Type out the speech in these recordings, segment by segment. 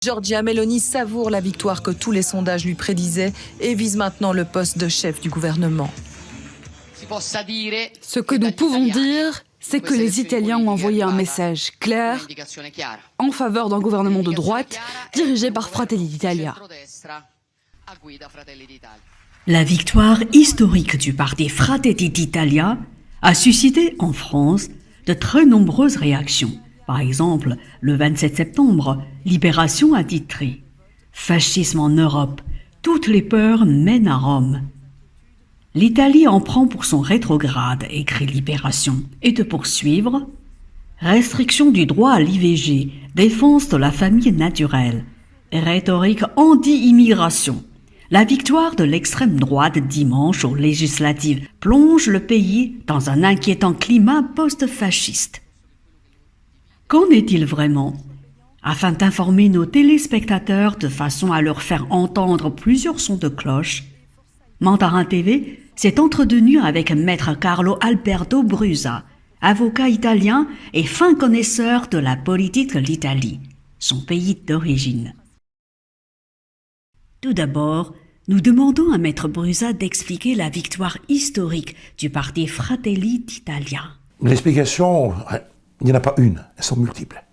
Giorgia Meloni savoure la victoire que tous les sondages lui prédisaient et vise maintenant le poste de chef du gouvernement. Ce que nous pouvons dire, c'est que les Italiens ont envoyé un message clair en faveur d'un gouvernement de droite dirigé par Fratelli d'Italia. La victoire historique du parti Fratelli d'Italia a suscité en France de très nombreuses réactions. Par exemple, le 27 septembre, Libération a titré « Fascisme en Europe, toutes les peurs mènent à Rome ». L'Italie en prend pour son rétrograde, écrit Libération, et de poursuivre « Restriction du droit à l'IVG, défense de la famille naturelle, rhétorique anti-immigration ». La victoire de l'extrême droite dimanche aux législatives plonge le pays dans un inquiétant climat post-fasciste. Qu'en est-il vraiment? Afin d'informer nos téléspectateurs de façon à leur faire entendre plusieurs sons de cloche, Mandarin TV s'est entretenu avec maître Carlo Alberto Brusa, avocat italien et fin connaisseur de la politique de l'Italie, son pays d'origine. Tout d'abord, nous demandons à maître Brusa d'expliquer la victoire historique du parti Fratelli d'Italia. L'explication, il n'y en a pas une, elles sont multiples.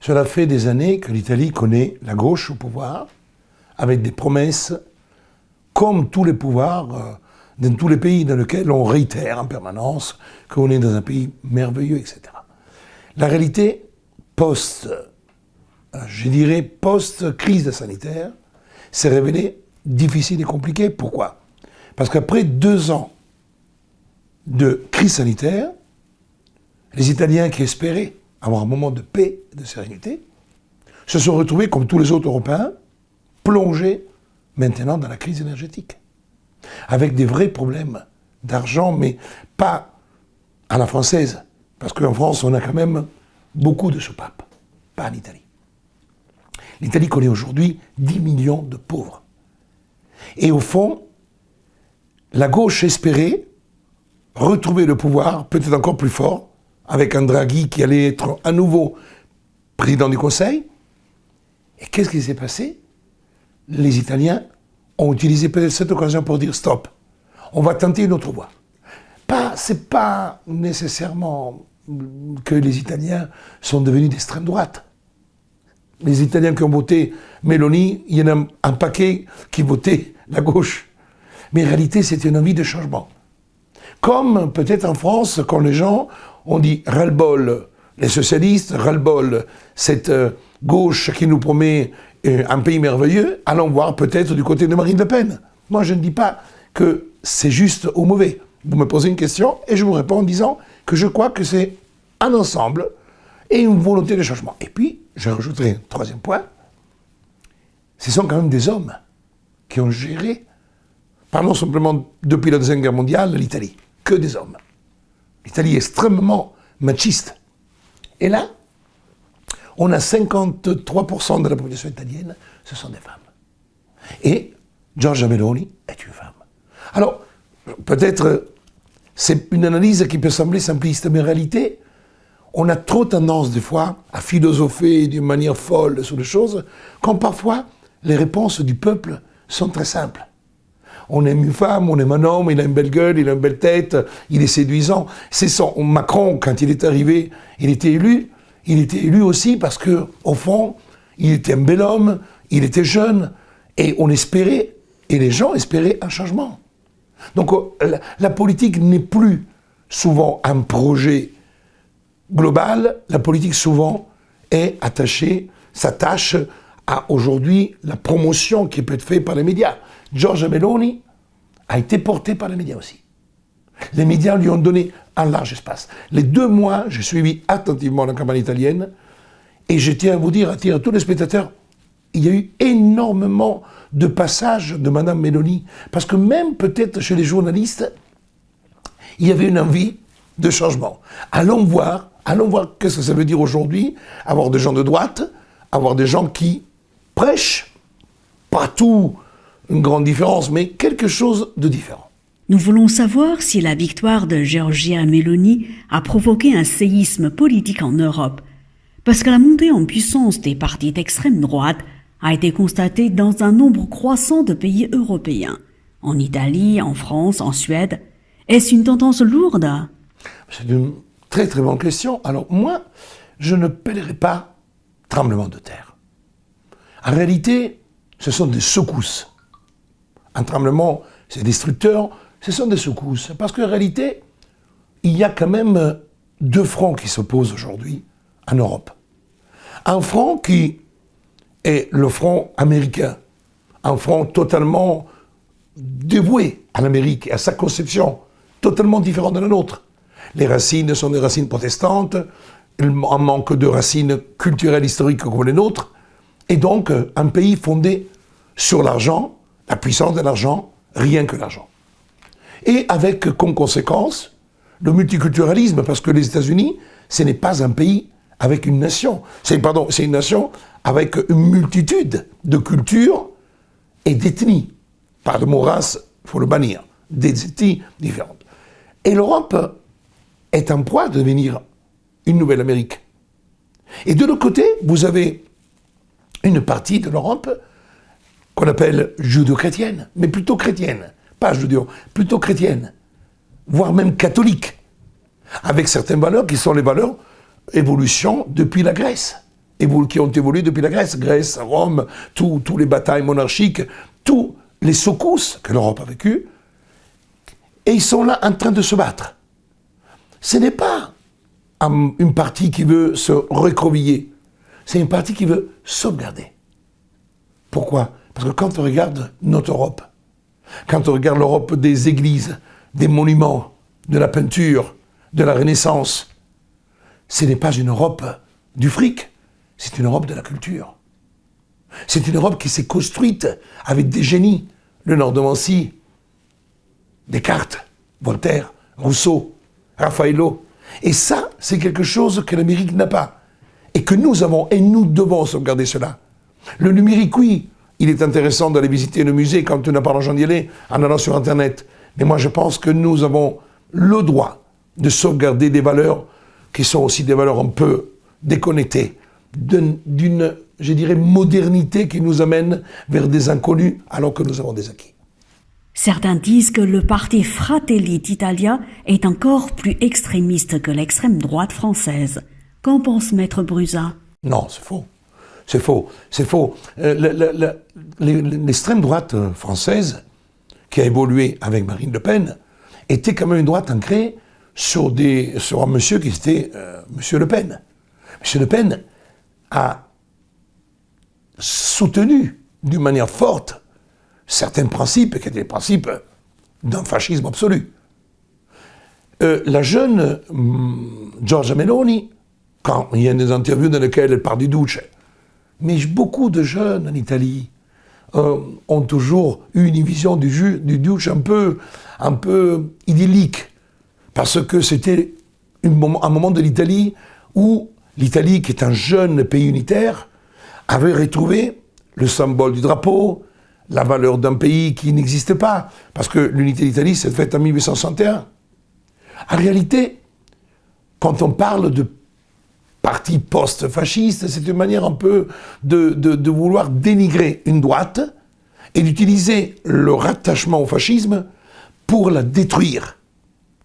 Cela fait des années que l'Italie connaît la gauche au pouvoir, avec des promesses, comme tous les pouvoirs dans tous les pays dans lesquels on réitère en permanence qu'on est dans un pays merveilleux, etc. La réalité, post-crise sanitaire, s'est révélée difficile et compliquée. Pourquoi? Parce qu'après 2 ans de crise sanitaire, les Italiens qui espéraient avoir un moment de paix et de sérénité se sont retrouvés, comme tous les autres Européens, plongés maintenant dans la crise énergétique, avec des vrais problèmes d'argent, mais pas à la française, parce qu'en France, on a quand même beaucoup de soupapes, pas en Italie. L'Italie connaît aujourd'hui 10 millions de pauvres. Et au fond, la gauche espérait retrouver le pouvoir, peut-être encore plus fort, avec un Draghi qui allait être à nouveau président du Conseil. Et qu'est-ce qui s'est passé? Les Italiens ont utilisé peut-être cette occasion pour dire stop, on va tenter une autre voie. C'est pas nécessairement que les Italiens sont devenus d'extrême droite. Les Italiens qui ont voté Meloni, il y en a un paquet qui votait la gauche. Mais en réalité, c'était une envie de changement. Comme peut-être en France, quand les gens ont dit ras-le-bol les socialistes, ras-le-bol cette gauche qui nous promet un pays merveilleux, allons voir peut-être du côté de Marine Le Pen. Moi, je ne dis pas que c'est juste ou mauvais. Vous me posez une question et je vous réponds en disant que je crois que c'est un ensemble et une volonté de changement. Et puis, je rajouterai un troisième point, ce sont quand même des hommes qui ont géré, parlons simplement depuis la Deuxième Guerre mondiale, l'Italie. Que des hommes. L'Italie est extrêmement machiste. Et là, on a 53% de la population italienne, ce sont des femmes. Et Giorgia Meloni est une femme. Alors, peut-être, c'est une analyse qui peut sembler simpliste, mais en réalité, on a trop tendance des fois à philosopher d'une manière folle sur les choses, quand parfois les réponses du peuple sont très simples. On aime une femme, on aime un homme, il a une belle gueule, il a une belle tête, il est séduisant. C'est son Macron, quand il est arrivé, il était élu aussi parce que, au fond, il était un bel homme, il était jeune, et on espérait, et les gens espéraient un changement. Donc la politique n'est plus souvent un projet global, la politique souvent s'attache à aujourd'hui la promotion qui peut être faite par les médias. Giorgia Meloni a été portée par les médias aussi. Les médias lui ont donné un large espace. Les 2 mois, j'ai suivi attentivement la campagne italienne et je tiens à vous dire, à tous les spectateurs, il y a eu énormément de passages de Madame Meloni, parce que même peut-être chez les journalistes, il y avait une envie de changement. Allons voir qu'est-ce que ça veut dire aujourd'hui, avoir des gens de droite, avoir des gens qui prêchent, pas tout une grande différence, mais quelque chose de différent. Nous voulons savoir si la victoire de Giorgia Meloni a provoqué un séisme politique en Europe, parce que la montée en puissance des partis d'extrême droite a été constatée dans un nombre croissant de pays européens, en Italie, en France, en Suède. Est-ce une tendance lourde? C'est une très très bonne question. Alors moi, je ne paierai pas tremblement de terre. En réalité, ce sont des secousses. Un tremblement, c'est destructeur, ce sont des secousses. Parce qu'en réalité, il y a quand même deux fronts qui s'opposent aujourd'hui en Europe. Un front qui est le front américain, un front totalement dévoué à l'Amérique et à sa conception, totalement différente de la nôtre. Les racines sont des racines protestantes, il manque de racines culturelles historiques comme les nôtres, et donc un pays fondé sur l'argent, la puissance de l'argent, rien que l'argent. Et avec comme conséquence le multiculturalisme, parce que les États-Unis, ce n'est pas un pays avec une nation, c'est une nation avec une multitude de cultures et d'ethnies. Pas de mot race, il faut le bannir, des ethnies différentes. Et l'Europe est en proie de devenir une nouvelle Amérique. Et de l'autre côté, vous avez une partie de l'Europe qu'on appelle judéo-chrétienne, mais plutôt chrétienne, pas judéo, plutôt chrétienne, voire même catholique, avec certaines valeurs qui sont les valeurs évolution depuis la Grèce, qui ont évolué depuis la Grèce, Rome, tous les batailles monarchiques, tous les secousses que l'Europe a vécues, et ils sont là en train de se battre. Ce n'est pas une partie qui veut se recroqueviller, c'est une partie qui veut sauvegarder. Pourquoi? Parce que quand on regarde notre Europe, quand on regarde l'Europe des églises, des monuments, de la peinture, de la Renaissance, ce n'est pas une Europe du fric, c'est une Europe de la culture. C'est une Europe qui s'est construite avec des génies, Léonard de Vinci, Descartes, Voltaire, Rousseau, Raffaello. Et ça, c'est quelque chose que l'Amérique n'a pas. Et que nous avons, et nous devons sauvegarder cela. Le numérique, oui, il est intéressant d'aller visiter le musée quand tu n'as pas l'argent d'y aller, en allant sur Internet. Mais moi, je pense que nous avons le droit de sauvegarder des valeurs qui sont aussi des valeurs un peu déconnectées, d'une, je dirais, modernité qui nous amène vers des inconnus alors que nous avons des acquis. Certains disent que le parti Fratelli d'Italia est encore plus extrémiste que l'extrême droite française. Qu'en pense Maître Brusa? Non, c'est faux. C'est faux. C'est faux. L'extrême droite française, qui a évolué avec Marine Le Pen, était quand même une droite ancrée sur un monsieur qui était Monsieur Le Pen. Monsieur Le Pen a soutenu d'une manière forte certains principes qui étaient des principes d'un fascisme absolu. La jeune Giorgia Meloni, quand il y a des interviews dans lesquelles elle parle du Duce, mais beaucoup de jeunes en Italie ont toujours eu une vision du Duce un peu idyllique, parce que c'était un moment de l'Italie où l'Italie, qui est un jeune pays unitaire, avait retrouvé le symbole du drapeau, la valeur d'un pays qui n'existe pas, parce que l'unité d'Italie s'est faite en 1861. En réalité, quand on parle de parti post-fasciste, c'est une manière un peu de vouloir dénigrer une droite et d'utiliser le rattachement au fascisme pour la détruire.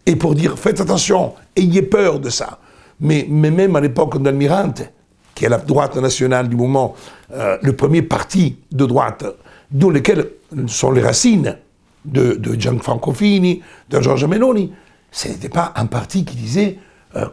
Et pour dire, faites attention, ayez peur de ça. Mais même à l'époque d'Almirante, qui est la droite nationale du moment, le premier parti de droite, dont lesquels sont les racines de Gianfranco Fini, de Giorgia Meloni, ce n'était pas un parti qui disait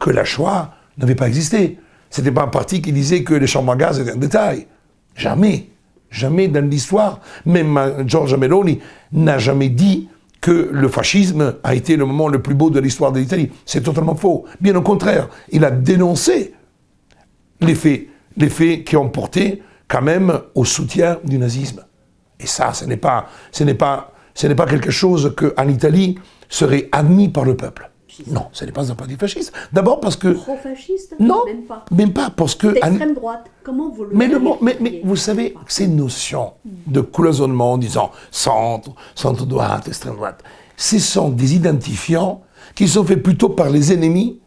que la Shoah n'avait pas existé. Ce n'était pas un parti qui disait que les chambres à gaz étaient un détail. Jamais. Jamais dans l'histoire. Même Giorgia Meloni n'a jamais dit que le fascisme a été le moment le plus beau de l'histoire de l'Italie. C'est totalement faux. Bien au contraire, il a dénoncé les faits qui ont porté quand même au soutien du nazisme. Et ça, ce n'est pas quelque chose qu'en Italie serait admis par le peuple. Non, ce n'est pas un parti fasciste. D'abord parce que... Pro-fasciste? Non, même pas parce que... D'extrême droite, comment vous le... Mais vous savez, ces notions de cloisonnement en disant centre-droite, extrême droite, ce sont des identifiants qui sont faits plutôt par les ennemis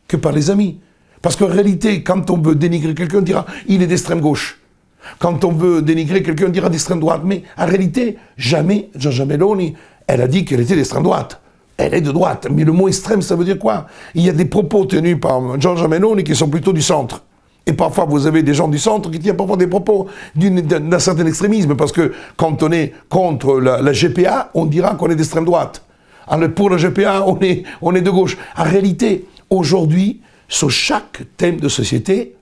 que par les amis. Parce qu'en réalité, quand on veut dénigrer quelqu'un, on dira « il est d'extrême gauche ». Quand on veut dénigrer quelqu'un, on dira d'extrême droite. Mais en réalité, jamais Giorgia Meloni, elle a dit qu'elle était d'extrême droite. Elle est de droite. Mais le mot extrême, ça veut dire quoi? Il y a des propos tenus par Giorgia Meloni qui sont plutôt du centre. Et parfois, vous avez des gens du centre qui tiennent parfois des propos d'un certain extrémisme. Parce que quand on est contre la GPA, on dira qu'on est d'extrême droite. Alors, pour la GPA, on est de gauche. En réalité, aujourd'hui, sur chaque thème de société,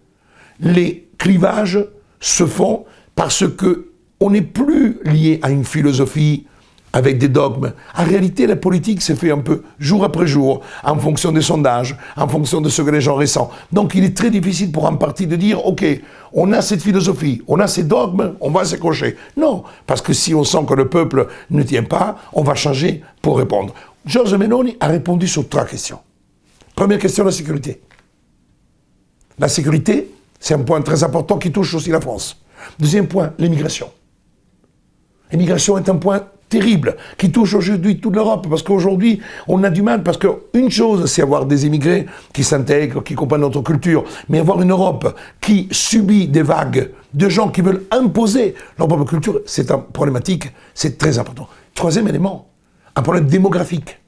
les clivages se font parce que on n'est plus lié à une philosophie avec des dogmes. En réalité, la politique s'est fait un peu jour après jour, en fonction des sondages, en fonction de ce que les gens ressentent. Donc il est très difficile pour un parti de dire « Ok, on a cette philosophie, on a ces dogmes, on va s'accrocher ». Non, parce que si on sent que le peuple ne tient pas, on va changer pour répondre. Giorgia Meloni a répondu sur 3 questions. Première question, la sécurité. La sécurité, c'est un point très important qui touche aussi la France. Deuxième point, l'immigration. L'immigration est un point terrible qui touche aujourd'hui toute l'Europe, parce qu'aujourd'hui, on a du mal, parce qu'une chose, c'est avoir des immigrés qui s'intègrent, qui comprennent notre culture, mais avoir une Europe qui subit des vagues de gens qui veulent imposer leur propre culture, c'est une problématique, c'est très important. Troisième élément, un problème démographique.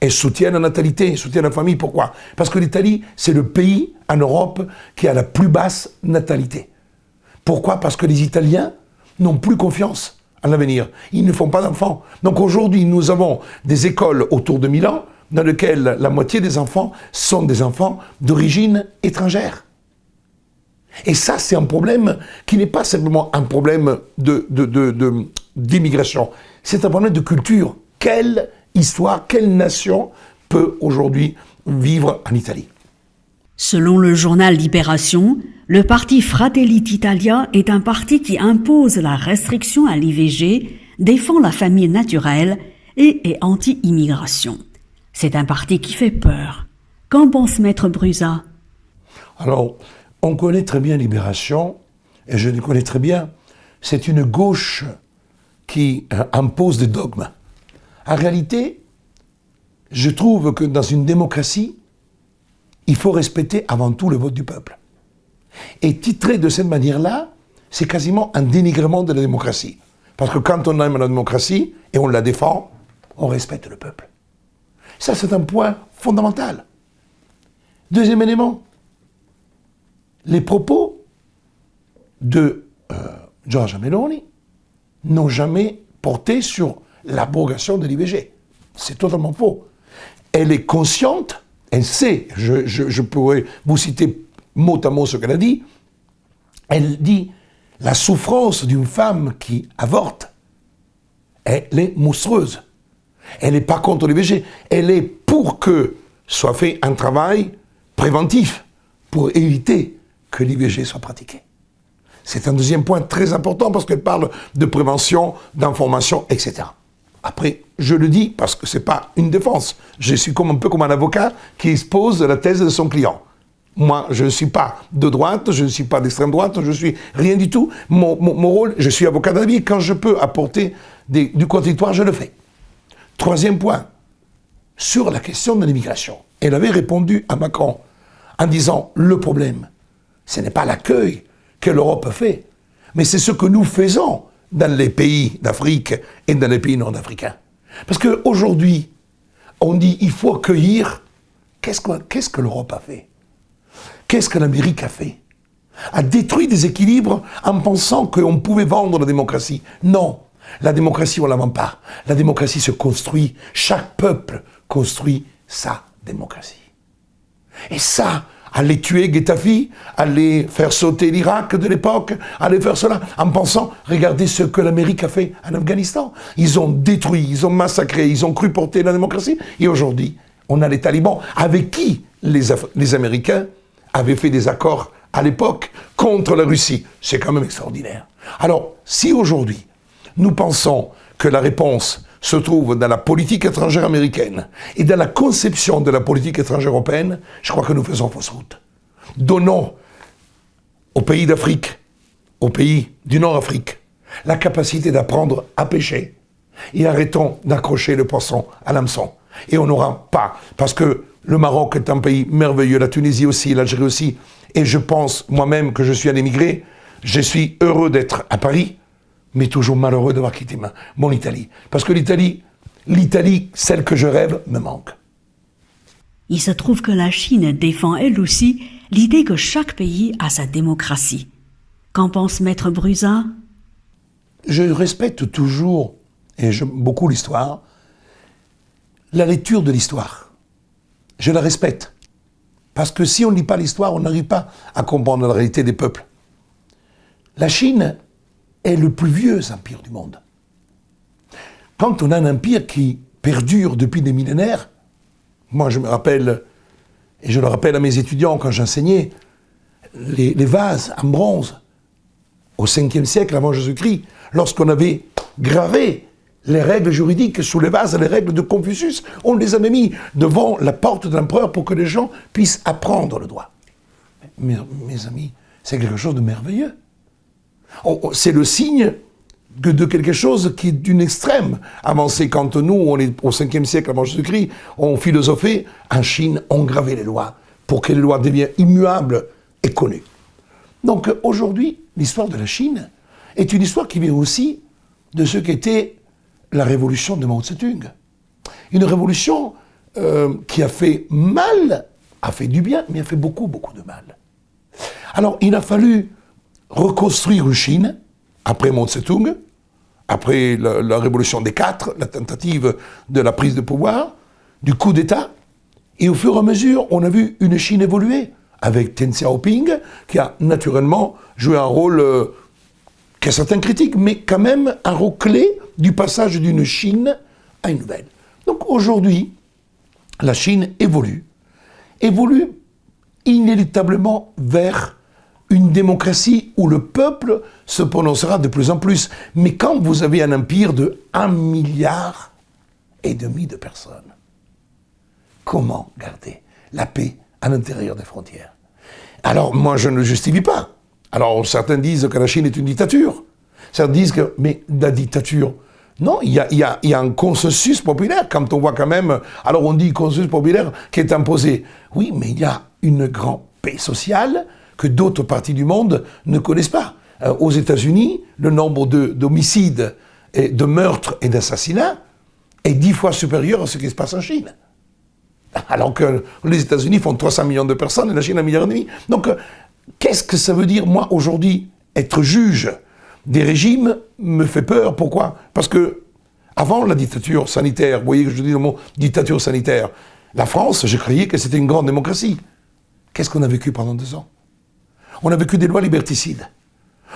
Elle soutient la natalité, elle soutient la famille. Pourquoi? Parce que l'Italie, c'est le pays en Europe qui a la plus basse natalité. Pourquoi? Parce que les Italiens n'ont plus confiance en l'avenir. Ils ne font pas d'enfants. Donc aujourd'hui, nous avons des écoles autour de Milan dans lesquelles la moitié des enfants sont des enfants d'origine étrangère. Et ça, c'est un problème qui n'est pas simplement un problème d'immigration. C'est un problème de culture. Quelle histoire, quelle nation peut aujourd'hui vivre en Italie? Selon le journal Libération, le parti Fratelli d'Italia est un parti qui impose la restriction à l'IVG, défend la famille naturelle et est anti-immigration. C'est un parti qui fait peur. Qu'en pense Maître Brusa? Alors, on connaît très bien Libération, et je le connais très bien. C'est une gauche qui impose des dogmes. En réalité, je trouve que dans une démocratie, il faut respecter avant tout le vote du peuple. Et titrer de cette manière-là, c'est quasiment un dénigrement de la démocratie. Parce que quand on aime la démocratie et on la défend, on respecte le peuple. Ça, c'est un point fondamental. Deuxième élément, les propos de Giorgia Meloni n'ont jamais porté sur l'abrogation de l'IVG. C'est totalement faux. Elle est consciente, elle sait, je pourrais vous citer mot à mot ce qu'elle a dit, elle dit la souffrance d'une femme qui avorte, elle est monstrueuse. Elle n'est pas contre l'IVG, elle est pour que soit fait un travail préventif pour éviter que l'IVG soit pratiqué. C'est un deuxième point très important parce qu'elle parle de prévention, d'information, etc. Après, je le dis parce que ce n'est pas une défense. Je suis un peu comme un avocat qui expose la thèse de son client. Moi, je ne suis pas de droite, je ne suis pas d'extrême droite, je ne suis rien du tout. Mon rôle, je suis avocat d'avis. Quand je peux apporter du contradictoire, je le fais. Troisième point, sur la question de l'immigration. Elle avait répondu à Macron en disant « Le problème, ce n'est pas l'accueil que l'Europe fait, mais c'est ce que nous faisons dans les pays d'Afrique et dans les pays nord-africains. » Parce qu'aujourd'hui, on dit « Il faut accueillir ». Qu'est-ce que l'Europe a fait? Qu'est-ce que l'Amérique a fait? A détruit des équilibres en pensant qu'on pouvait vendre la démocratie. Non, la démocratie, on ne la vend pas. La démocratie se construit. Chaque peuple construit sa démocratie. Et ça, aller tuer Getafe, aller faire sauter l'Irak de l'époque, aller faire cela, en pensant, regardez ce que l'Amérique a fait en Afghanistan. Ils ont détruit, ils ont massacré, ils ont cru porter la démocratie. Et aujourd'hui, on a les talibans, avec qui les Américains avaient fait des accords à l'époque contre la Russie. C'est quand même extraordinaire. Alors, si aujourd'hui, nous pensons que la réponse se trouve dans la politique étrangère américaine et dans la conception de la politique étrangère européenne, je crois que nous faisons fausse route. Donnons aux pays d'Afrique, aux pays du Nord-Afrique, la capacité d'apprendre à pêcher et arrêtons d'accrocher le poisson à l'hameçon. Et on n'aura pas, parce que le Maroc est un pays merveilleux, la Tunisie aussi, l'Algérie aussi, et je pense moi-même que je suis un émigré, je suis heureux d'être à Paris, mais toujours malheureux d'avoir quitté mon Italie. Parce que l'Italie, celle que je rêve, me manque. Il se trouve que la Chine défend elle aussi l'idée que chaque pays a sa démocratie. Qu'en pense Maître Bruzat? Je respecte toujours, et j'aime beaucoup l'histoire, la lecture de l'histoire. Je la respecte. Parce que si on ne lit pas l'histoire, on n'arrive pas à comprendre la réalité des peuples. La Chine est le plus vieux empire du monde. Quand on a un empire qui perdure depuis des millénaires, moi je me rappelle, et je le rappelle à mes étudiants quand j'enseignais, les vases en bronze, au 5e siècle avant Jésus-Christ, lorsqu'on avait gravé les règles juridiques sous les vases, les règles de Confucius, on les avait mis devant la porte de l'empereur pour que les gens puissent apprendre le droit. Mes amis, c'est quelque chose de merveilleux. C'est le signe de quelque chose qui est d'une extrême avancée. Quand nous, on est au 5e siècle avant Jésus-Christ, on philosophait, en Chine, on gravait les lois pour que les lois deviennent immuables et connues. Donc aujourd'hui, l'histoire de la Chine est une histoire qui vient aussi de ce qu'était la révolution de Mao Tse-tung. Une révolution qui a fait mal, a fait du bien, mais a fait beaucoup, beaucoup de mal. Alors, il a fallu reconstruire une Chine, après Mao Tse-tung, après la révolution des 4, la tentative de la prise de pouvoir, du coup d'État, et au fur et à mesure, on a vu une Chine évoluer, avec Deng Xiaoping, qui a naturellement joué un rôle qui a certaines critiques, mais quand même un rôle clé du passage d'une Chine à une nouvelle. Donc aujourd'hui, la Chine évolue inéluctablement vers une démocratie où le peuple se prononcera de plus en plus. Mais quand vous avez un empire de 1,5 milliard de personnes, comment garder la paix à l'intérieur des frontières? Alors moi je ne le justifie pas. Alors certains disent que la Chine est une dictature. Certains disent que, mais la dictature, non, il y a un consensus populaire, quand on voit quand même, alors on dit consensus populaire qui est imposé. Oui, mais il y a une grande paix sociale que d'autres parties du monde ne connaissent pas. Aux États-Unis, le nombre d'homicides, de meurtres et d'assassinats est 10 fois supérieur à ce qui se passe en Chine. Alors que les États-Unis font 300 millions de personnes et la Chine 1,5 milliard. Donc, qu'est-ce que ça veut dire, moi, aujourd'hui, être juge des régimes me fait peur. Pourquoi? Parce que, avant la dictature sanitaire, vous voyez que je dis le mot dictature sanitaire, la France, je croyais que c'était une grande démocratie. Qu'est-ce qu'on a vécu pendant 2 ans? On a vécu des lois liberticides.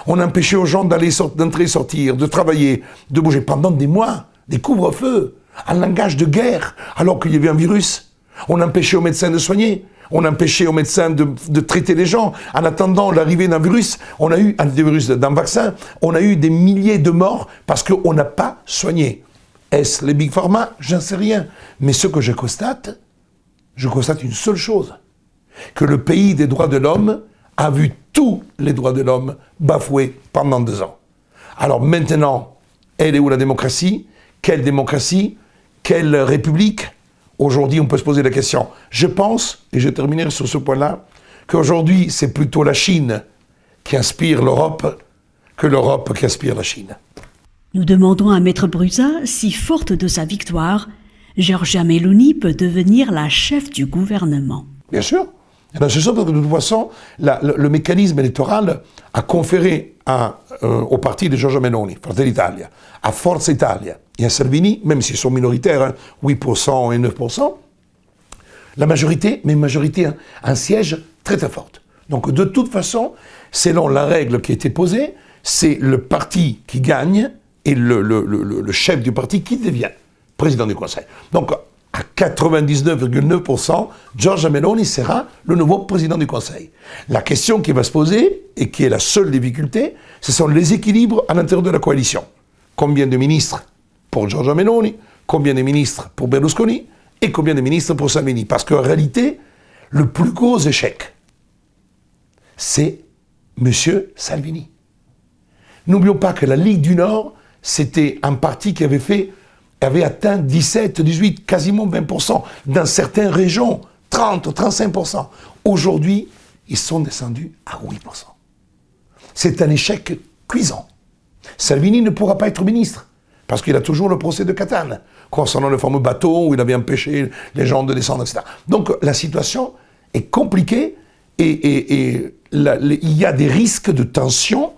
On a empêché aux gens d'entrer, sortir, de travailler, de bouger pendant des mois, des couvre-feux, un langage de guerre, alors qu'il y avait un virus. On a empêché aux médecins de soigner. On a empêché aux médecins de traiter les gens. En attendant l'arrivée d'un virus, d'un vaccin, on a eu des milliers de morts parce qu'on n'a pas soigné. Est-ce les Big Pharma? J'en sais rien. Mais ce que je constate une seule chose. Que le pays des droits de l'homme a vu tous les droits de l'homme bafoués pendant 2 ans. Alors maintenant, elle est où la démocratie? Quelle démocratie? Quelle république? Aujourd'hui, on peut se poser la question. Je pense, et je terminerai sur ce point-là, qu'aujourd'hui, c'est plutôt la Chine qui inspire l'Europe que l'Europe qui inspire la Chine. Nous demandons à Maître Bruzat si, forte de sa victoire, Giorgia Meloni peut devenir la chef du gouvernement. Bien sûr. C'est sûr parce que de toute façon, le mécanisme électoral a conféré au parti de Giorgia Meloni, Fratelli d'Italia, à Forza Italia et à Salvini, même s'ils sont minoritaires, 8% et 9%, la majorité, mais une majorité, un siège très très forte. Donc de toute façon, selon la règle qui a été posée, c'est le parti qui gagne et le chef du parti qui devient président du Conseil. Donc à 99,9%, Giorgia Meloni sera le nouveau président du Conseil. La question qui va se poser, et qui est la seule difficulté, ce sont les équilibres à l'intérieur de la coalition. Combien de ministres pour Giorgia Meloni, combien de ministres pour Berlusconi, et combien de ministres pour Salvini. Parce qu'en réalité, le plus gros échec, c'est M. Salvini. N'oublions pas que la Ligue du Nord, c'était un parti qui avait fait avait atteint 17, 18, quasiment 20%. Dans certaines régions, 30, 35%. Aujourd'hui, ils sont descendus à 8%. C'est un échec cuisant. Salvini ne pourra pas être ministre, parce qu'il a toujours le procès de Catane, concernant le fameux bateau où il avait empêché les gens de descendre, etc. Donc la situation est compliquée et il y a des risques de tension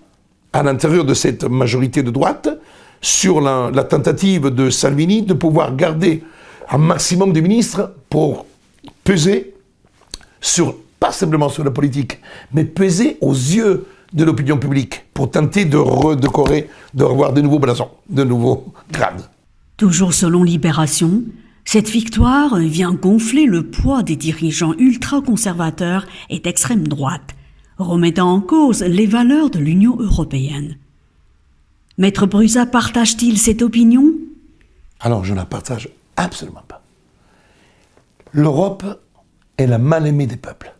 à l'intérieur de cette majorité de droite sur la tentative de Salvini de pouvoir garder un maximum de ministres pour peser sur, pas simplement sur la politique, mais peser aux yeux de l'opinion publique pour tenter de redécorer, de revoir de nouveaux blasons, de nouveaux grades. Toujours selon Libération, cette victoire vient gonfler le poids des dirigeants ultra-conservateurs et d'extrême droite, remettant en cause les valeurs de l'Union européenne. Maître Brusa partage-t-il cette opinion? Alors, je ne la partage absolument pas. L'Europe est la mal-aimée des peuples.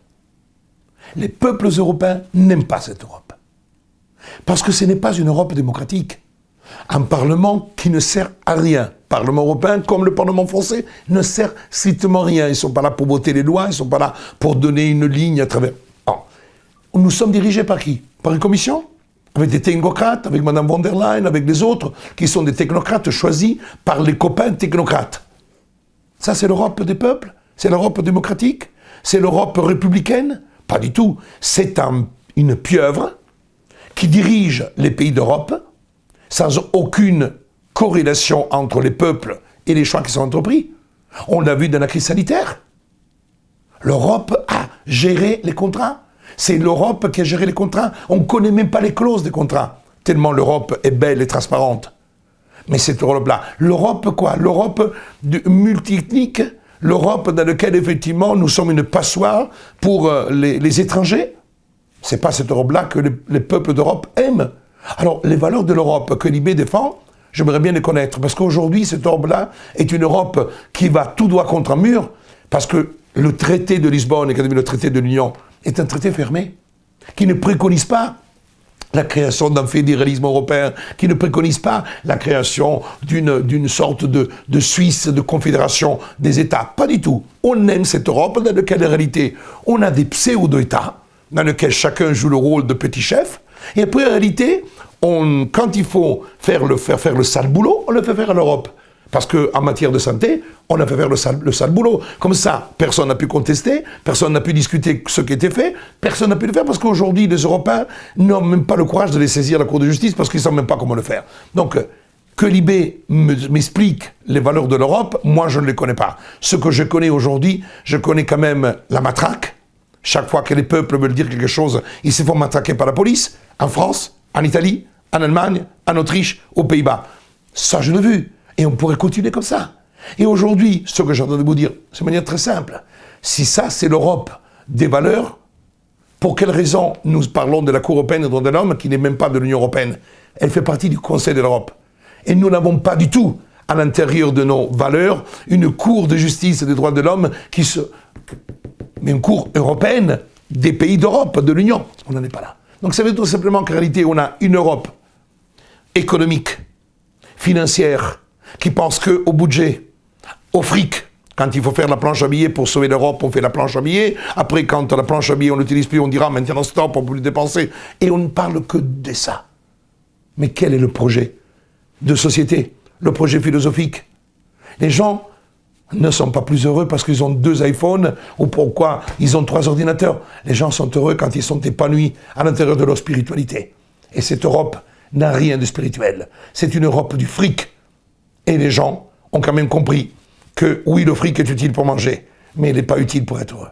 Les peuples européens n'aiment pas cette Europe. Parce que ce n'est pas une Europe démocratique. Un Parlement qui ne sert à rien. Le Parlement européen, comme le Parlement français, ne sert strictement à rien. Ils ne sont pas là pour voter les lois, ils ne sont pas là pour donner une ligne à travers... Non. Nous sommes dirigés par qui? Par une commission? Avec des technocrates, avec Mme von der Leyen, avec les autres, qui sont des technocrates choisis par les copains technocrates. Ça, c'est l'Europe des peuples? C'est l'Europe démocratique? C'est l'Europe républicaine? Pas du tout. C'est une pieuvre qui dirige les pays d'Europe sans aucune corrélation entre les peuples et les choix qui sont entrepris. On l'a vu dans la crise sanitaire. L'Europe a géré les contrats. C'est l'Europe qui a géré les contrats. On ne connaît même pas les clauses des contrats, tellement l'Europe est belle et transparente. Mais cette Europe-là, l'Europe quoi? L'Europe multi-ethnique, l'Europe dans laquelle effectivement nous sommes une passoire pour les étrangers. C'est pas cette Europe-là que les peuples d'Europe aiment. Alors, les valeurs de l'Europe que Libé défend, j'aimerais bien les connaître, parce qu'aujourd'hui, cette Europe-là est une Europe qui va tout droit contre un mur, parce que le traité de Lisbonne, et le traité de l'Union, est un traité fermé, qui ne préconise pas la création d'un fédéralisme européen, qui ne préconise pas la création d'une sorte de Suisse, de confédération des États. Pas du tout. On aime cette Europe dans laquelle, en réalité, on a des pseudo-États, dans lesquels chacun joue le rôle de petit chef, et après, en réalité, quand il faut faire le sale boulot, on le fait faire à l'Europe. Parce qu'en matière de santé, on a fait faire le sale boulot. Comme ça, personne n'a pu contester, personne n'a pu discuter ce qui était fait, personne n'a pu le faire parce qu'aujourd'hui, les Européens n'ont même pas le courage de les saisir à la Cour de justice parce qu'ils ne savent même pas comment le faire. Donc, que Libé m'explique les valeurs de l'Europe, moi je ne les connais pas. Ce que je connais aujourd'hui, je connais quand même la matraque. Chaque fois que les peuples veulent dire quelque chose, ils se font matraquer par la police, en France, en Italie, en Allemagne, en Autriche, aux Pays-Bas. Ça, je l'ai vu. Et on pourrait continuer comme ça. Et aujourd'hui, ce que j'ai entendu vous dire, c'est de manière très simple. Si ça, c'est l'Europe des valeurs, pour quelle raison nous parlons de la Cour européenne des droits de l'homme, qui n'est même pas de l'Union européenne? Elle fait partie du Conseil de l'Europe. Et nous n'avons pas du tout, à l'intérieur de nos valeurs, une Cour de justice et des droits de l'homme mais une Cour européenne des pays d'Europe, de l'Union. On n'en est pas là. Donc ça veut dire tout simplement qu'en réalité, on a une Europe économique, financière, qui pense qu'au budget, au fric. Quand il faut faire la planche à billets pour sauver l'Europe, on fait la planche à billets. Après, quand la planche à billets, on n'utilise plus, on dira maintenant stop, on ne peut plus dépenser. Et on ne parle que de ça. Mais quel est le projet de société? Le projet philosophique? Les gens ne sont pas plus heureux parce qu'ils ont 2 iPhones ou pourquoi ils ont 3 ordinateurs. Les gens sont heureux quand ils sont épanouis à l'intérieur de leur spiritualité. Et cette Europe n'a rien de spirituel. C'est une Europe du fric. Et les gens ont quand même compris que oui, le fric est utile pour manger, mais il n'est pas utile pour être heureux.